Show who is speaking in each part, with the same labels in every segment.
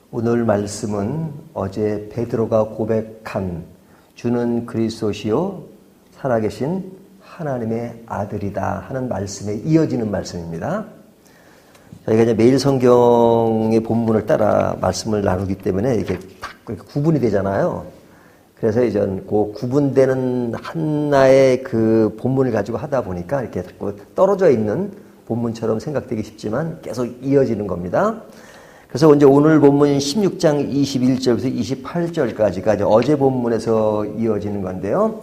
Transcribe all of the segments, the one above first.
Speaker 1: 오늘 말씀은 어제 베드로가 고백한 주는 그리스도시요 살아계신 하나님의 아들이다 하는 말씀에 이어지는 말씀입니다. 저희가 이제 매일 성경의 본문을 따라 말씀을 나누기 때문에 이게 딱 구분이 되잖아요. 그래서 이제 그 구분되는 하나의 그 본문을 가지고 하다 보니까 이렇게 떨어져 있는 본문처럼 생각되기 쉽지만 계속 이어지는 겁니다. 그래서 이제 오늘 본문 16장 21절부터 28절까지가 이제 어제 본문에서 이어지는 건데요.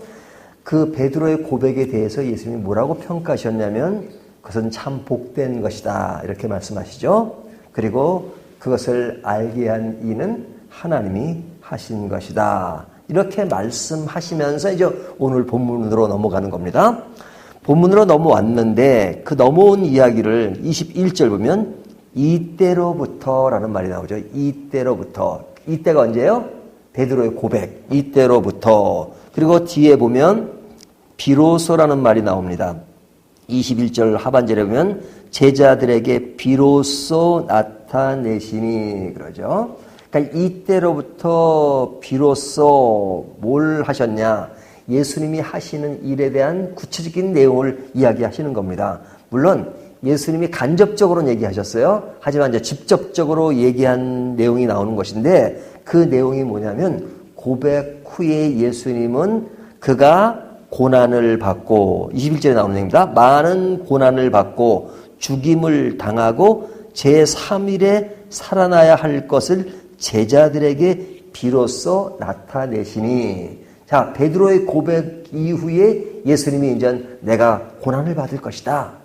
Speaker 1: 그 베드로의 고백에 대해서 예수님이 뭐라고 평가하셨냐면 그것은 참 복된 것이다 이렇게 말씀하시죠. 그리고 그것을 알게 한 이는 하나님이 하신 것이다 이렇게 말씀하시면서 이제 오늘 본문으로 넘어가는 겁니다. 본문으로 넘어왔는데 그 넘어온 이야기를 21절 보면 이때로부터라는 말이 나오죠. 이때로부터. 이때가 언제예요? 베드로의 고백. 이때로부터. 그리고 뒤에 보면 비로소라는 말이 나옵니다. 21절 하반절에 보면 제자들에게 비로소 나타내시니 그러죠. 그러니까 이때로부터 비로소 뭘 하셨냐? 예수님이 하시는 일에 대한 구체적인 내용을 이야기하시는 겁니다. 물론 예수님이 간접적으로는 얘기하셨어요. 하지만 이제 직접적으로 얘기한 내용이 나오는 것인데 그 내용이 뭐냐면 고백 후에 예수님은 그가 고난을 받고 21절에 나오는 얘기입니다. 많은 고난을 받고 죽임을 당하고 제3일에 살아나야 할 것을 제자들에게 비로소 나타내시니 자, 베드로의 고백 이후에 예수님이 이제 내가 고난을 받을 것이다.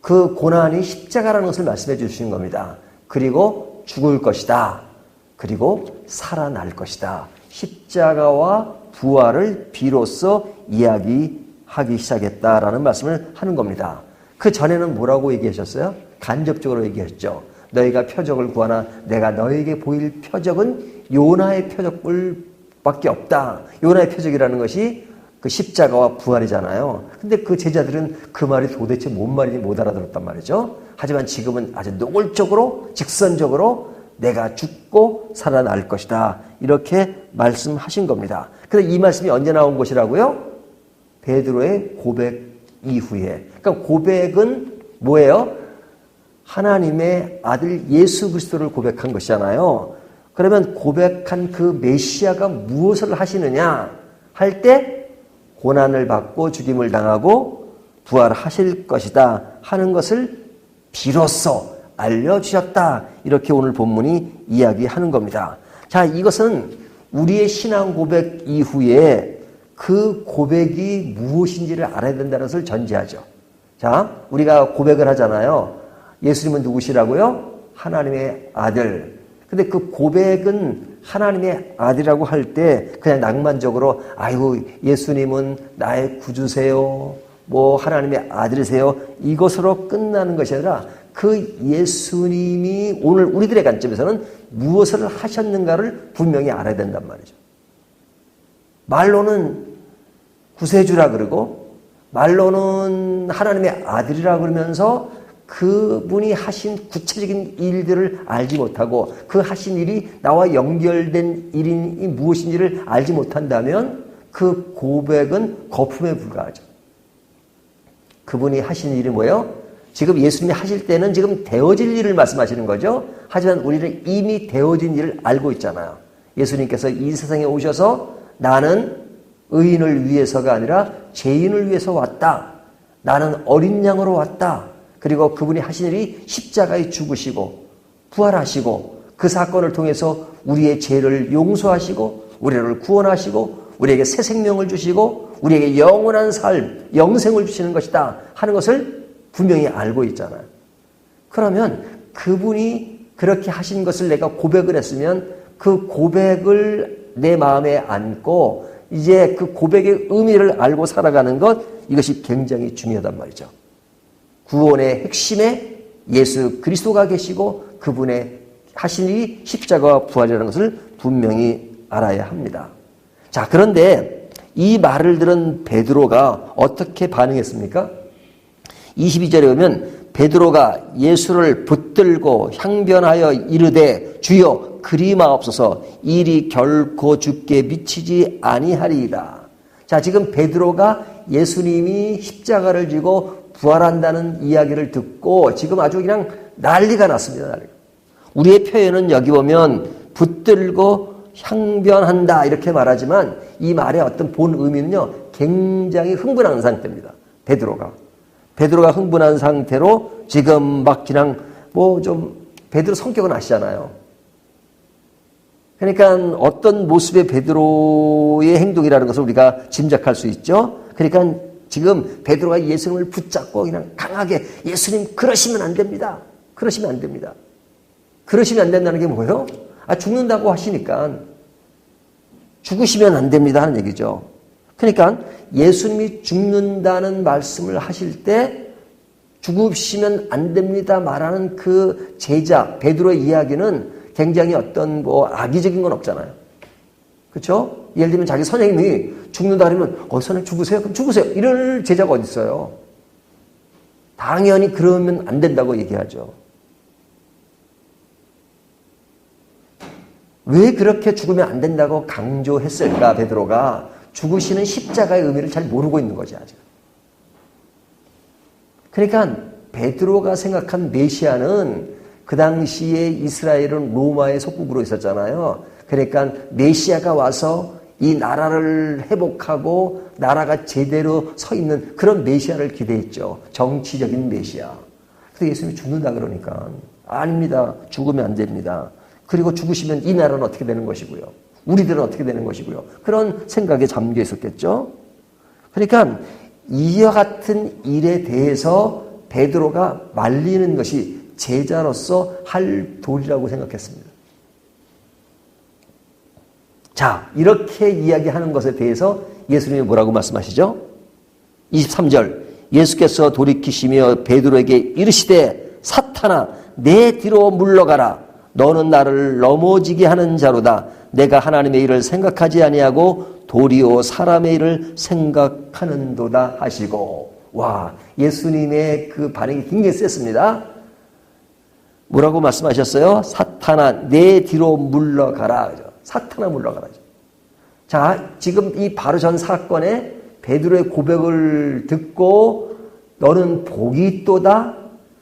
Speaker 1: 그 고난이 십자가라는 것을 말씀해 주신 겁니다. 그리고 죽을 것이다. 그리고 살아날 것이다. 십자가와 부활을 비로소 이야기하기 시작했다라는 말씀을 하는 겁니다. 그 전에는 뭐라고 얘기하셨어요? 간접적으로 얘기했죠. 너희가 표적을 구하나 내가 너에게 보일 표적은 요나의 표적뿐밖에 없다. 요나의 표적이라는 것이 그 십자가와 부활이잖아요. 근데 그 제자들은 그 말이 도대체 뭔 말인지 못 알아들었단 말이죠. 하지만 지금은 아주 노골적으로 직선적으로 내가 죽고 살아날 것이다. 이렇게 말씀하신 겁니다. 그런데 이 말씀이 언제 나온 것이라고요? 베드로의 고백 이후에. 그러니까 고백은 뭐예요? 하나님의 아들 예수 그리스도를 고백한 것이잖아요. 그러면 고백한 그 메시아가 무엇을 하시느냐 할 때 고난을 받고 죽임을 당하고 부활하실 것이다 하는 것을 비로소 알려주셨다. 이렇게 오늘 본문이 이야기하는 겁니다. 자, 이것은 우리의 신앙 고백 이후에 그 고백이 무엇인지를 알아야 된다는 것을 전제하죠. 자, 우리가 고백을 하잖아요. 예수님은 누구시라고요? 하나님의 아들. 근데 그 고백은 하나님의 아들이라고 할 때 그냥 낭만적으로 아이고 예수님은 나의 구주세요. 뭐 하나님의 아들이세요. 이것으로 끝나는 것이 아니라 그 예수님이 오늘 우리들의 관점에서는 무엇을 하셨는가를 분명히 알아야 된단 말이죠. 말로는 구세주라 그러고 말로는 하나님의 아들이라 그러면서 그분이 하신 구체적인 일들을 알지 못하고 그 하신 일이 나와 연결된 일이 무엇인지를 알지 못한다면 그 고백은 거품에 불과하죠. 그분이 하신 일이 뭐예요? 지금 예수님이 하실 때는 지금 되어질 일을 말씀하시는 거죠. 하지만 우리는 이미 되어진 일을 알고 있잖아요. 예수님께서 이 세상에 오셔서 나는 의인을 위해서가 아니라 죄인을 위해서 왔다. 나는 어린 양으로 왔다. 그리고 그분이 하신 일이 십자가에 죽으시고 부활하시고 그 사건을 통해서 우리의 죄를 용서하시고 우리를 구원하시고 우리에게 새 생명을 주시고 우리에게 영원한 삶, 영생을 주시는 것이다 하는 것을 분명히 알고 있잖아요. 그러면 그분이 그렇게 하신 것을 내가 고백을 했으면 그 고백을 내 마음에 안고 이제 그 고백의 의미를 알고 살아가는 것 이것이 굉장히 중요하단 말이죠. 구원의 핵심에 예수 그리스도가 계시고 그분의 하신 일이 십자가와 부활이라는 것을 분명히 알아야 합니다. 자, 그런데 이 말을 들은 베드로가 어떻게 반응했습니까? 22절에 보면 베드로가 예수를 붙들고 향변하여 이르되 주여 그리 마옵소서 일이 결코 주께 미치지 아니하리이다. 자, 지금 베드로가 예수님이 십자가를 지고 부활한다는 이야기를 듣고 지금 아주 그냥 난리가 났습니다. 난리가. 우리의 표현은 여기 보면 붙들고 향변한다 이렇게 말하지만 이 말의 어떤 본 의미는요, 굉장히 흥분한 상태입니다. 베드로가 흥분한 상태로 지금 막 그냥 베드로 성격은 아시잖아요. 그러니까 어떤 모습의 베드로의 행동이라는 것을 우리가 짐작할 수 있죠. 그러니까 지금 베드로가 예수님을 붙잡고 그냥 강하게 예수님 그러시면 안 됩니다. 그러시면 안 됩니다. 그러시면 안 된다는 게 뭐예요? 죽는다고 하시니까 죽으시면 안 됩니다 하는 얘기죠. 그러니까 예수님이 죽는다는 말씀을 하실 때 죽으시면 안 됩니다 말하는 그 제자 베드로의 이야기는 굉장히 어떤 악의적인 건 없잖아요. 그렇죠? 예를 들면 자기 선생님이 죽는다 그러면 선생님 죽으세요? 그럼 죽으세요. 이럴 제자가 어디 있어요? 당연히 그러면 안 된다고 얘기하죠. 왜 그렇게 죽으면 안 된다고 강조했을까? 베드로가 죽으시는 십자가의 의미를 잘 모르고 있는 거지 아직. 그러니까 베드로가 생각한 메시아는 그 당시에 이스라엘은 로마의 속국으로 있었잖아요. 그러니까 메시아가 와서 이 나라를 회복하고 나라가 제대로 서 있는 그런 메시아를 기대했죠. 정치적인 메시아. 근데 예수님이 죽는다 그러니까 아닙니다. 죽으면 안 됩니다. 그리고 죽으시면 이 나라는 어떻게 되는 것이고요. 우리들은 어떻게 되는 것이고요. 그런 생각에 잠겨 있었겠죠. 그러니까 이와 같은 일에 대해서 베드로가 말리는 것이 제자로서 할 도리라고 생각했습니다. 자, 이렇게 이야기하는 것에 대해서 예수님이 뭐라고 말씀하시죠? 23절 예수께서 돌이키시며 베드로에게 이르시되 사탄아 내 뒤로 물러가라. 너는 나를 넘어지게 하는 자로다. 내가 하나님의 일을 생각하지 아니하고 도리어 사람의 일을 생각하는도다 하시고. 와, 예수님의 그 반응이 굉장히 셌습니다. 뭐라고 말씀하셨어요? 사탄아 내 뒤로 물러가라. 사탄아 물러가라. 자, 지금 이 바로 전 사건에 베드로의 고백을 듣고 너는 복이 있도다.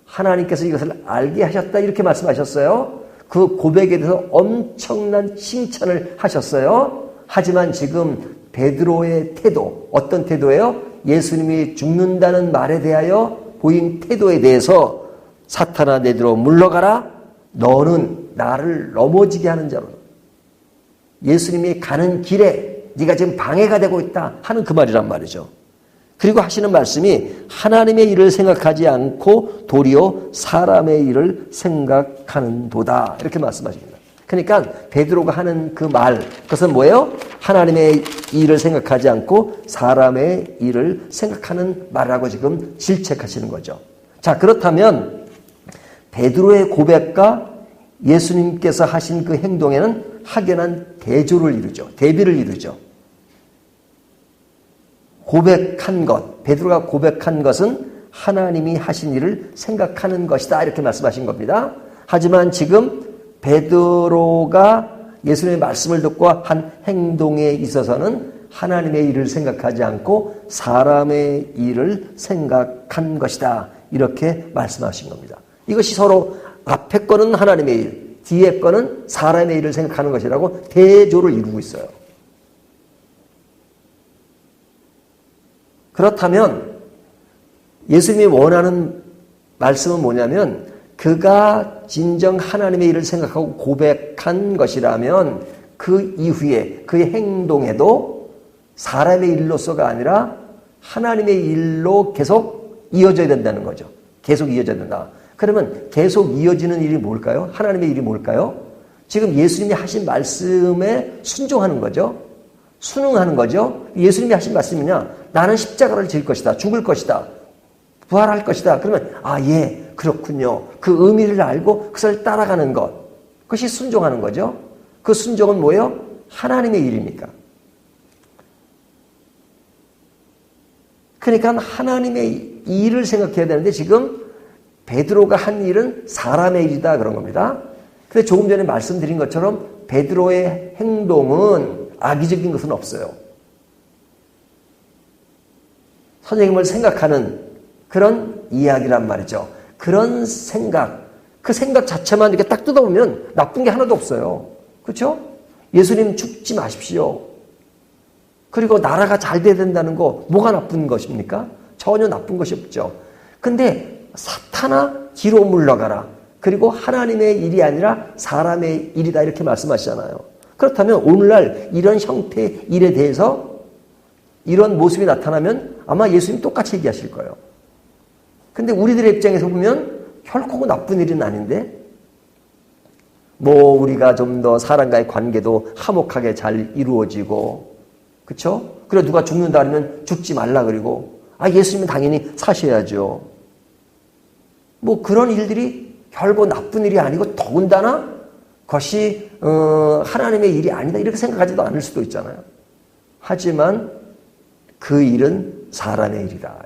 Speaker 1: 하나님께서 이것을 알게 하셨다. 이렇게 말씀하셨어요. 그 고백에 대해서 엄청난 칭찬을 하셨어요. 하지만 지금 베드로의 태도, 어떤 태도예요? 예수님이 죽는다는 말에 대하여 보인 태도에 대해서 사탄아 내 뒤로 물러가라. 너는 나를 넘어지게 하는 자로. 예수님이 가는 길에 네가 지금 방해가 되고 있다 하는 그 말이란 말이죠. 그리고 하시는 말씀이 하나님의 일을 생각하지 않고 도리어 사람의 일을 생각하는도다 이렇게 말씀하십니다. 그러니까 베드로가 하는 그 말, 그것은 뭐예요? 하나님의 일을 생각하지 않고 사람의 일을 생각하는 말이라고 지금 질책하시는 거죠. 자, 그렇다면 베드로의 고백과 예수님께서 하신 그 행동에는 확연한 대조를 이루죠. 대비를 이루죠. 고백한 것, 베드로가 고백한 것은 하나님이 하신 일을 생각하는 것이다 이렇게 말씀하신 겁니다. 하지만 지금 베드로가 예수님의 말씀을 듣고 한 행동에 있어서는 하나님의 일을 생각하지 않고 사람의 일을 생각한 것이다 이렇게 말씀하신 겁니다. 이것이 서로 앞에 거는 하나님의 일, 뒤에 거는 사람의 일을 생각하는 것이라고 대조를 이루고 있어요. 그렇다면 예수님이 원하는 말씀은 뭐냐면 그가 진정 하나님의 일을 생각하고 고백한 것이라면 그 이후에 그의 행동에도 사람의 일로서가 아니라 하나님의 일로 계속 이어져야 된다는 거죠. 계속 이어져야 된다. 그러면 계속 이어지는 일이 뭘까요? 하나님의 일이 뭘까요? 지금 예수님이 하신 말씀에 순종하는 거죠. 순응하는 거죠. 예수님이 하신 말씀이냐? 나는 십자가를 질 것이다. 죽을 것이다. 부활할 것이다. 그러면 예, 그렇군요. 그 의미를 알고 그것을 따라가는 것. 그것이 순종하는 거죠. 그 순종은 뭐예요? 하나님의 일이니까. 그러니까 하나님의 일을 생각해야 되는데 지금 베드로가 한 일은 사람의 일이다 그런 겁니다. 근데 조금 전에 말씀드린 것처럼 베드로의 행동은 악의적인 것은 없어요. 선생님을 생각하는 그런 이야기란 말이죠. 그런 생각, 그 생각 자체만 이렇게 딱 뜯어보면 나쁜 게 하나도 없어요. 그렇죠? 예수님 죽지 마십시오. 그리고 나라가 잘 돼야 된다는 거 뭐가 나쁜 것입니까? 전혀 나쁜 것이 없죠. 근데 사탄아 뒤로 물러가라. 그리고 하나님의 일이 아니라 사람의 일이다 이렇게 말씀하시잖아요. 그렇다면 오늘날 이런 형태의 일에 대해서 이런 모습이 나타나면 아마 예수님 똑같이 얘기하실 거예요. 근데 우리들의 입장에서 보면 결코 나쁜 일은 아닌데 뭐 우리가 좀 더 사람과의 관계도 화목하게 잘 이루어지고 그렇죠? 그리고 누가 죽는다 하면 죽지 말라 그리고 예수님은 당연히 사셔야죠. 뭐 그런 일들이 결코 나쁜 일이 아니고 더군다나 그것이 하나님의 일이 아니다 이렇게 생각하지도 않을 수도 있잖아요. 하지만 그 일은 사람의 일이다.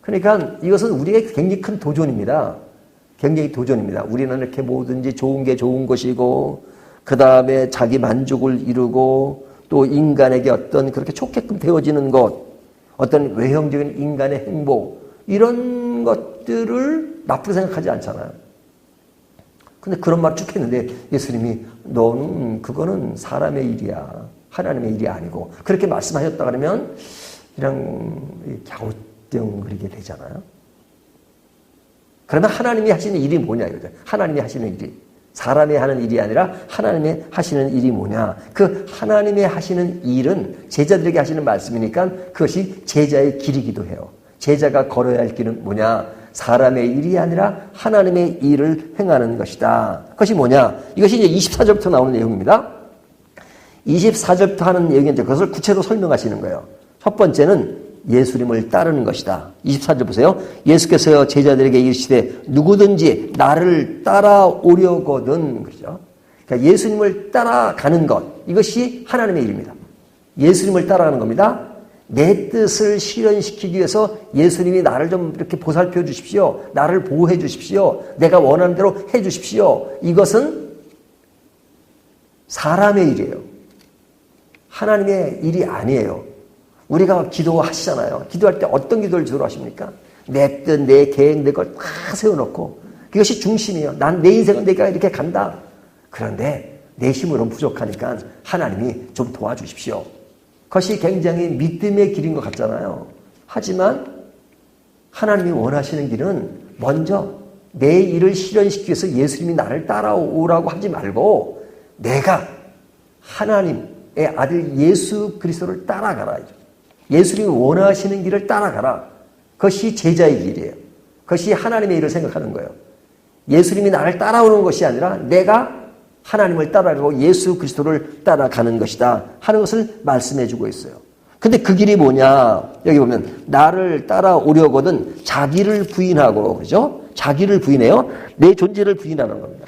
Speaker 1: 그러니까 이것은 우리에게 굉장히 큰 도전입니다. 굉장히 도전입니다. 우리는 이렇게 뭐든지 좋은 게 좋은 것이고 그 다음에 자기 만족을 이루고 또 인간에게 어떤 그렇게 좋게끔 되어지는 것, 어떤 외형적인 인간의 행복 이런 것들을 나쁘게 생각하지 않잖아요. 근데 그런 말 쭉 했는데 예수님이 너는 그거는 사람의 일이야. 하나님의 일이 아니고 그렇게 말씀하셨다 그러면 그냥 갸우뚱거리게 되잖아요. 그러면 하나님이 하시는 일이 뭐냐 이거죠. 하나님이 하시는 일이 사람이 하는 일이 아니라 하나님이 하시는 일이 뭐냐. 그 하나님이 하시는 일은 제자들에게 하시는 말씀이니까 그것이 제자의 길이기도 해요. 제자가 걸어야 할 길은 뭐냐. 사람의 일이 아니라 하나님의 일을 행하는 것이다. 그것이 뭐냐. 이것이 이제 24절부터 나오는 내용입니다. 24절부터 하는 내용인데 그것을 구체로 설명하시는 거예요. 첫 번째는 예수님을 따르는 것이다. 24절 보세요. 예수께서 제자들에게 이르시되 누구든지 나를 따라오려거든. 그렇죠? 그러니까 예수님을 따라가는 것. 이것이 하나님의 일입니다. 예수님을 따라가는 겁니다. 내 뜻을 실현시키기 위해서 예수님이 나를 좀 이렇게 보살펴 주십시오. 나를 보호해 주십시오. 내가 원하는 대로 해 주십시오. 이것은 사람의 일이에요. 하나님의 일이 아니에요. 우리가 기도하시잖아요. 기도할 때 어떤 기도를 주로 하십니까? 내 뜻, 내 계획, 내 걸 다 세워놓고 그것이 중심이에요. 난 내 인생은 내가 이렇게 간다. 그런데 내 힘으로는 부족하니까 하나님이 좀 도와주십시오. 그것이 굉장히 믿음의 길인 것 같잖아요. 하지만 하나님이 원하시는 길은 먼저 내 일을 실현시키기 위해서 예수님이 나를 따라오라고 하지 말고 내가 하나님의 아들 예수 그리스도를 따라가라. 예수님이 원하시는 길을 따라가라. 그것이 제자의 길이에요. 그것이 하나님의 일을 생각하는 거예요. 예수님이 나를 따라오는 것이 아니라 내가 하나님을 따라가고 예수 그리스도를 따라가는 것이다 하는 것을 말씀해 주고 있어요. 근데 그 길이 뭐냐? 여기 보면 나를 따라오려거든 자기를 부인하고 그죠? 자기를 부인해요. 내 존재를 부인하는 겁니다.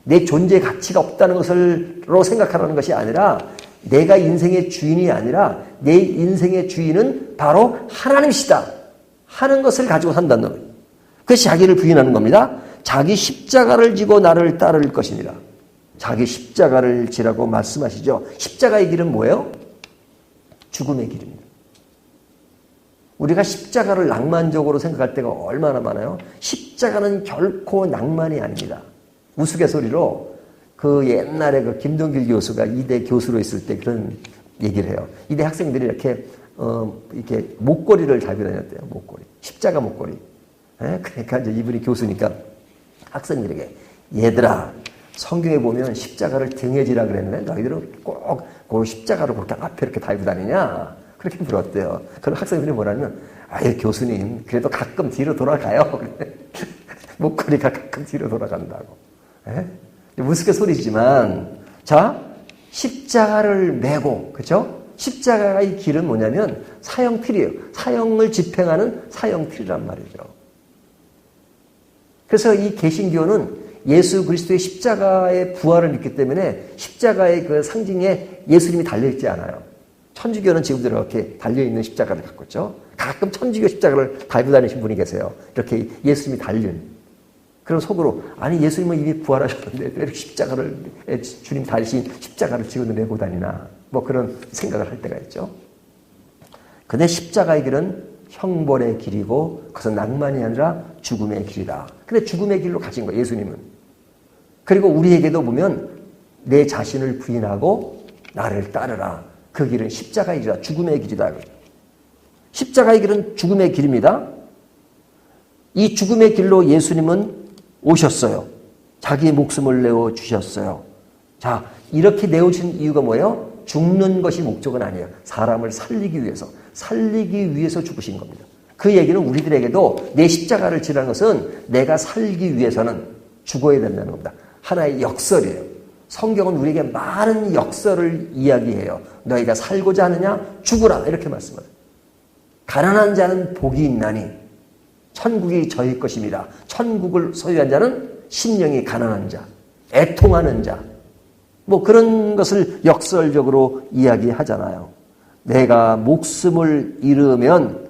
Speaker 1: 내 존재 가치가 없다는 것으로 생각하라는 것이 아니라 내가 인생의 주인이 아니라 내 인생의 주인은 바로 하나님이시다 하는 것을 가지고 산다는 거예요. 그것이 자기를 부인하는 겁니다. 자기 십자가를 지고 나를 따를 것이니라. 자기 십자가를 지라고 말씀하시죠. 십자가의 길은 뭐예요? 죽음의 길입니다. 우리가 십자가를 낭만적으로 생각할 때가 얼마나 많아요? 십자가는 결코 낭만이 아닙니다. 우스갯소리로 그 옛날에 그 김동길 교수가 이대 교수로 있을 때 그런 얘기를 해요. 이대 학생들이 이렇게 목걸이를 달고 다녔대요. 목걸이. 십자가 목걸이. 그러니까 이제 이분이 교수니까 학생들에게 얘들아 성경에 보면 십자가를 등에 지라 그랬는데 너희들은 꼭 그 십자가를 그렇게 앞에 이렇게 달고 다니냐? 그렇게 물었대요. 그럼 학생들이 뭐라면 아예 교수님 그래도 가끔 뒤로 돌아가요. 목걸이가 가끔 뒤로 돌아간다고. 우스갯소리지만 자 십자가를 메고 그렇죠? 십자가의 길은 뭐냐면 사형틀이에요. 사형을 집행하는 사형틀이란 말이죠. 그래서 이 개신교는 예수 그리스도의 십자가의 부활을 믿기 때문에 십자가의 그 상징에 예수님이 달려있지 않아요. 천주교는 지금도 이렇게 달려있는 십자가를 갖고 있죠. 가끔 천주교 십자가를 달고 다니신 분이 계세요. 이렇게 예수님이 달린. 그럼 속으로 아니 예수님은 이미 부활하셨는데 왜 이렇게 십자가를 주님 달리신 십자가를 지고 내고 다니나 뭐 그런 생각을 할 때가 있죠. 근데 십자가의 길은 형벌의 길이고 그것은 낭만이 아니라 죽음의 길이다. 근데 죽음의 길로 가신 거예요, 예수님은. 그리고 우리에게도 보면 내 자신을 부인하고 나를 따르라. 그 길은 십자가의 길이다. 죽음의 길이다. 십자가의 길은 죽음의 길입니다. 이 죽음의 길로 예수님은 오셨어요. 자기의 목숨을 내어 주셨어요. 자, 이렇게 내어주신 이유가 뭐예요? 죽는 것이 목적은 아니에요. 사람을 살리기 위해서 죽으신 겁니다. 그 얘기는 우리들에게도 내 십자가를 지라는 것은 내가 살기 위해서는 죽어야 된다는 겁니다. 하나의 역설이에요. 성경은 우리에게 많은 역설을 이야기해요. 너희가 살고자 하느냐? 죽으라. 이렇게 말씀합니다. 가난한 자는 복이 있나니 천국이 저희 것입니다. 천국을 소유한 자는 심령이 가난한 자, 애통하는 자, 뭐 그런 것을 역설적으로 이야기하잖아요. 내가 목숨을 잃으면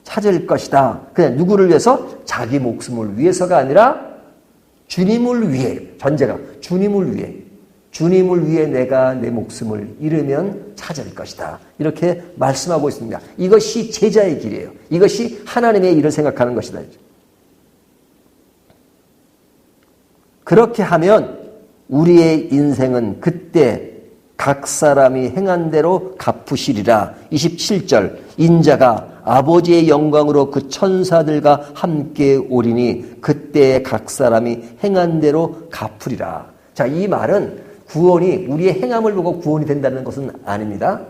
Speaker 1: 찾을 것이다. 그냥 누구를 위해서? 자기 목숨을 위해서가 아니라 주님을 위해, 전제가 주님을 위해 내가 내 목숨을 잃으면 찾을 것이다. 이렇게 말씀하고 있습니다. 이것이 제자의 길이에요. 이것이 하나님의 일을 생각하는 것이다. 그렇게 하면 우리의 인생은 그때 각 사람이 행한 대로 갚으시리라. 27절 인자가 아버지의 영광으로 그 천사들과 함께 오리니 그때 각 사람이 행한 대로 갚으리라. 자, 이 말은 구원이 우리의 행함을 보고 구원이 된다는 것은 아닙니다.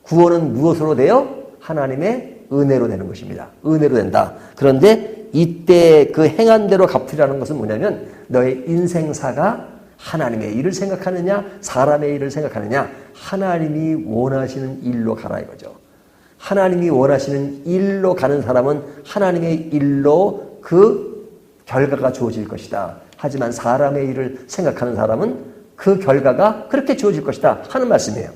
Speaker 1: 구원은 무엇으로 돼요? 하나님의 은혜로 되는 것입니다. 은혜로 된다. 그런데 이때 그 행한 대로 갚으리라는 것은 뭐냐면 너의 인생사가 하나님의 일을 생각하느냐 사람의 일을 생각하느냐 하나님이 원하시는 일로 가라 이거죠. 하나님이 원하시는 일로 가는 사람은 하나님의 일로 그 결과가 주어질 것이다. 하지만 사람의 일을 생각하는 사람은 그 결과가 그렇게 주어질 것이다 하는 말씀이에요.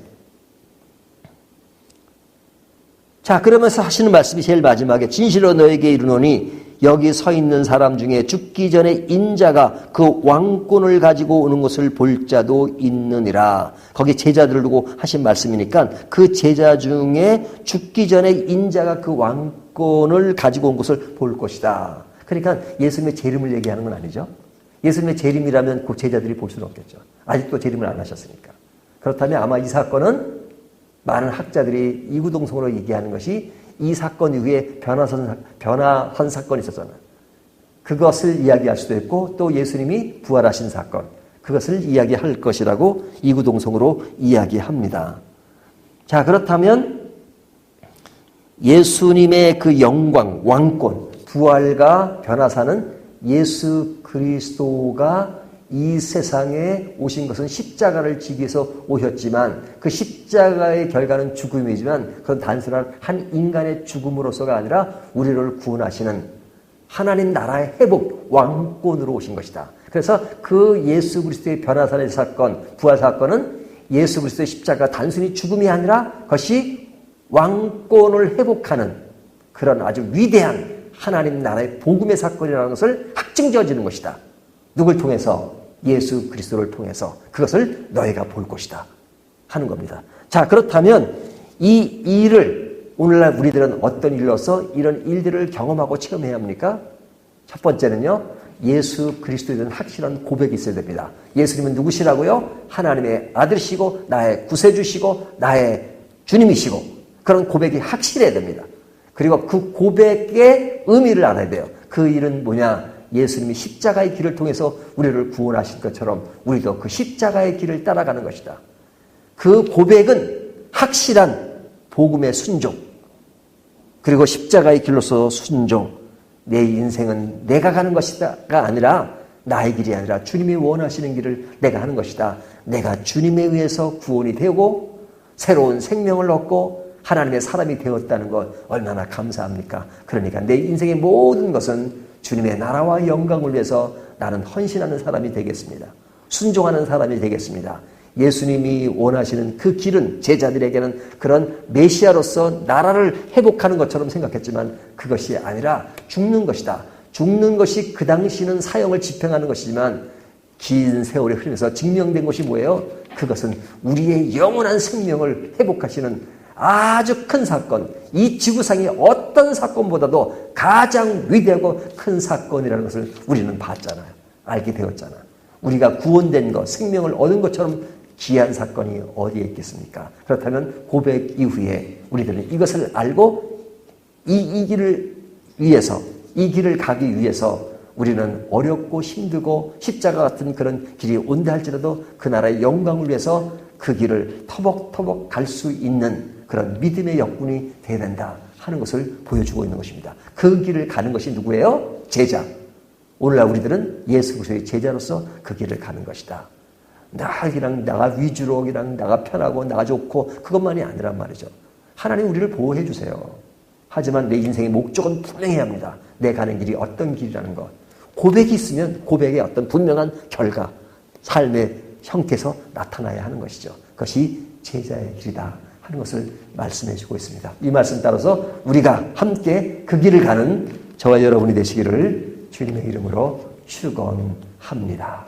Speaker 1: 자, 그러면서 하시는 말씀이 제일 마지막에 진실로 너에게 이르노니 여기 서 있는 사람 중에 죽기 전에 인자가 그 왕권을 가지고 오는 것을 볼 자도 있느니라. 거기 제자들을 두고 하신 말씀이니까 그 제자 중에 죽기 전에 인자가 그 왕권을 가지고 온 것을 볼 것이다. 그러니까 예수님의 재림을 얘기하는 건 아니죠. 예수님의 재림이라면 그 제자들이 볼 수는 없겠죠. 아직도 재림을 안 하셨으니까. 그렇다면 아마 이 사건은 많은 학자들이 이구동성으로 얘기하는 것이 이 사건 이후에 변화한 사건이 있었잖아요. 그것을 이야기할 수도 있고 또 예수님이 부활하신 사건 그것을 이야기할 것이라고 이구동성으로 이야기합니다. 자, 그렇다면 예수님의 그 영광, 왕권, 부활과 변화사는 예수 그리스도가 이 세상에 오신 것은 십자가를 지기 위해서 오셨지만 그 십자가의 결과는 죽음이지만 그건 단순한 한 인간의 죽음으로서가 아니라 우리를 구원하시는 하나님 나라의 회복, 왕권으로 오신 것이다. 그래서 그 예수 그리스도의 변화사의 사건, 부활 사건은 예수 그리스도의 십자가 단순히 죽음이 아니라 그것이 왕권을 회복하는 그런 아주 위대한 하나님 나라의 복음의 사건이라는 것을 확증지어지는 것이다. 누굴 통해서? 예수 그리스도를 통해서 그것을 너희가 볼 것이다 하는 겁니다. 자, 그렇다면 이 일을 오늘날 우리들은 어떤 일로서 이런 일들을 경험하고 체험해야 합니까? 첫 번째는요, 예수 그리스도에 대한 확실한 고백이 있어야 됩니다. 예수님은 누구시라고요? 하나님의 아들이시고 나의 구세주시고 나의 주님이시고 그런 고백이 확실해야 됩니다. 그리고 그 고백의 의미를 알아야 돼요. 그 일은 뭐냐? 예수님이 십자가의 길을 통해서 우리를 구원하신 것처럼 우리도 그 십자가의 길을 따라가는 것이다. 그 고백은 확실한 복음의 순종 그리고 십자가의 길로서 순종. 내 인생은 내가 가는 것이다가 아니라 나의 길이 아니라 주님이 원하시는 길을 내가 하는 것이다. 내가 주님에 의해서 구원이 되고 새로운 생명을 얻고 하나님의 사람이 되었다는 것 얼마나 감사합니까? 그러니까 내 인생의 모든 것은 주님의 나라와 영광을 위해서 나는 헌신하는 사람이 되겠습니다. 순종하는 사람이 되겠습니다. 예수님이 원하시는 그 길은 제자들에게는 그런 메시아로서 나라를 회복하는 것처럼 생각했지만 그것이 아니라 죽는 것이다. 죽는 것이 그 당시는 사형을 집행하는 것이지만 긴 세월이 흐르면서 증명된 것이 뭐예요? 그것은 우리의 영원한 생명을 회복하시는 아주 큰 사건, 이 지구상의 어떤 사건보다도 가장 위대하고 큰 사건이라는 것을 우리는 봤잖아요. 알게 되었잖아. 우리가 구원된 것, 생명을 얻은 것처럼 귀한 사건이 어디에 있겠습니까? 그렇다면 고백 이후에 우리들은 이것을 알고 이 길을 위해서, 이 길을 가기 위해서 우리는 어렵고 힘들고 십자가 같은 그런 길이 온다 할지라도 그 나라의 영광을 위해서 그 길을 터벅터벅 갈 수 있는 그런 믿음의 역군이 되어야 된다 하는 것을 보여주고 있는 것입니다. 그 길을 가는 것이 누구예요? 제자. 오늘날 우리들은 예수 그리스도의 제자로서 그 길을 가는 것이다. 나가 위주로 그냥 나가 편하고 나가 좋고 그것만이 아니란 말이죠. 하나님 우리를 보호해 주세요. 하지만 내 인생의 목적은 분명해야 합니다. 내 가는 길이 어떤 길이라는 것. 고백이 있으면 고백의 어떤 분명한 결과, 삶의 형태에서 나타나야 하는 것이죠. 그것이 제자의 길이다 하는 것을 말씀해 주고 있습니다. 이 말씀 따라서 우리가 함께 그 길을 가는 저와 여러분이 되시기를 주님의 이름으로 축원합니다.